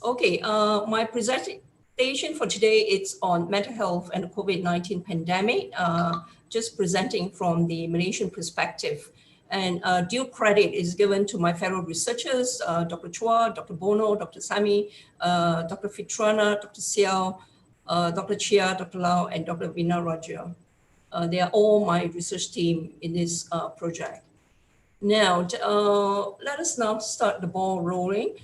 Okay, my presentation for today is on mental health and the COVID-19 pandemic, just presenting from the Malaysian perspective. And due credit is given to my fellow researchers, Dr. Chua, Dr. Bono, Dr. Sami, Dr. Fitrana, Dr. Siao, Dr. Chia, Dr. Lau, and Dr. Vina Raja. They are all my research team in this project. Now, let us now start the ball rolling.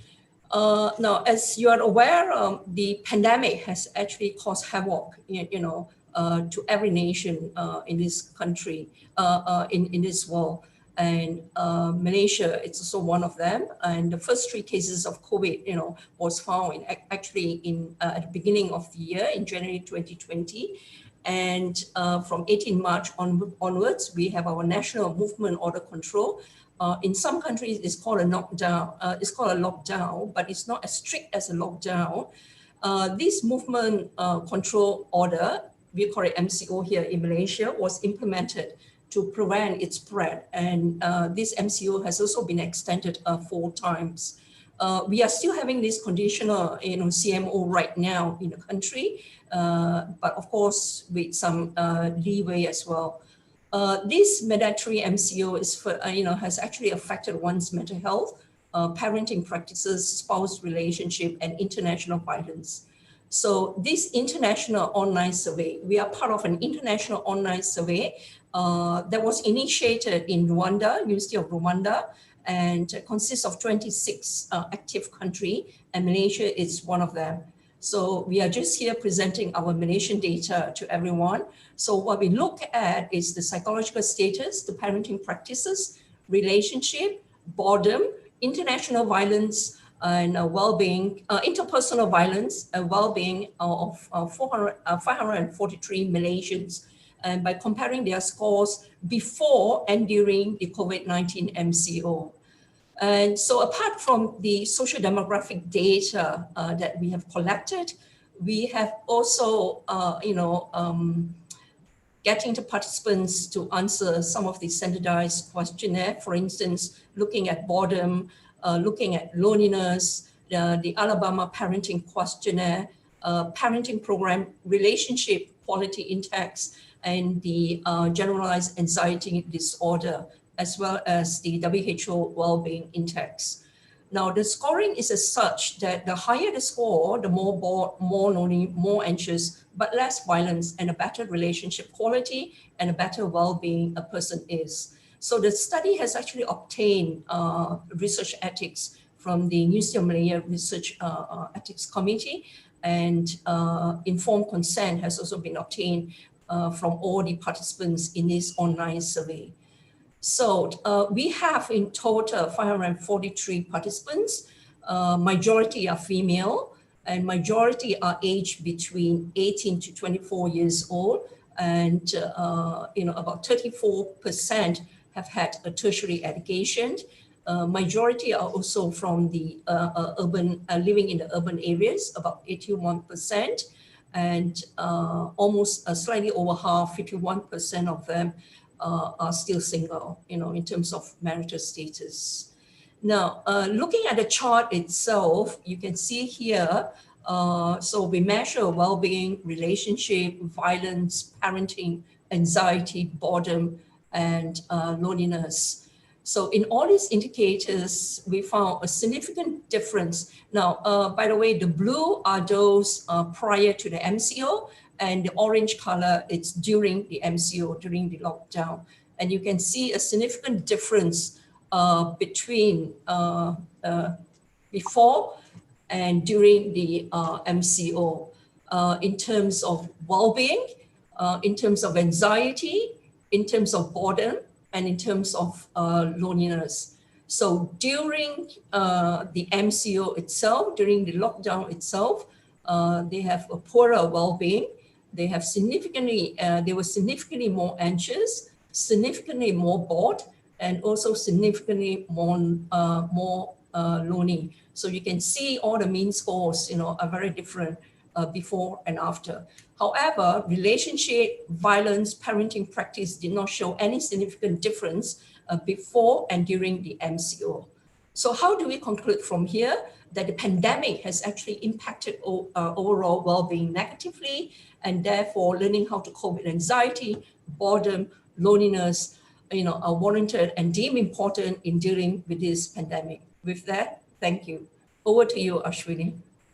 Now, as you are aware, the pandemic has actually caused havoc, to every nation in this country, in this world. And Malaysia, it's also one of them. And the first 3 cases of COVID, was found actually at the beginning of the year in January 2020. And from 18 March onwards, we have our national movement order control. In some countries, it's called a lockdown, but it's not as strict as a lockdown. This movement control order, we call it MCO here in Malaysia, was implemented to prevent its spread. And this MCO has also been extended 4 times. We are still having this conditional, CMO right now in the country, but of course with some leeway as well. This mandatory MCO is has actually affected one's mental health, parenting practices, spouse relationship, and international violence. So this international online survey, we are part of an international online survey that was initiated in Rwanda, University of Rwanda, and consists of 26 active countries, and Malaysia is one of them. So we are just here presenting our Malaysian data to everyone. So what we look at is the psychological status, the parenting practices, relationship, boredom, international violence, and well-being, interpersonal violence and well-being of 543 Malaysians. And by comparing their scores before and during the COVID-19 MCO. And so apart from the social demographic data that we have collected, we have also, getting the participants to answer some of the standardized questionnaire, for instance, looking at boredom, looking at loneliness, the Alabama parenting questionnaire, parenting program, relationship quality index, and the generalized anxiety disorder, as well as the WHO well-being index. Now, the scoring is as such that the higher the score, the more bored, more lonely, more anxious, but less violence, and a better relationship quality and a better well-being a person is. So the study has actually obtained research ethics from the University of Malaya Research Ethics Committee, and informed consent has also been obtained from all the participants in this online survey. So we have in total 543 participants. Majority are female, and majority are aged between 18 to 24 years old, and about 34% have had a tertiary education. Majority are also from the urban, living in the urban areas, about 81%, and almost slightly over half, 51% of them are still single, in terms of marital status. Now, looking at the chart itself, you can see here, so we measure well-being, relationship, violence, parenting, anxiety, boredom, and loneliness. So in all these indicators, we found a significant difference. Now, by the way, the blue are those prior to the MCO, and the orange color, it's during the MCO, during the lockdown. And you can see a significant difference between before and during the MCO in terms of well-being, in terms of anxiety, in terms of boredom, and in terms of loneliness. So during the MCO itself, during the lockdown itself, they have a poorer well-being. They have they were significantly more anxious, significantly more bored, and also significantly more lonely. So you can see all the mean scores, are very different before and after. However, relationship, violence, parenting practice did not show any significant difference before and during the MCO. So how do we conclude from here that the pandemic has actually impacted overall well-being negatively, and therefore learning how to cope with anxiety, boredom, loneliness, are warranted and deemed important in dealing with this pandemic. With that, thank you. Over to you, Ashwini.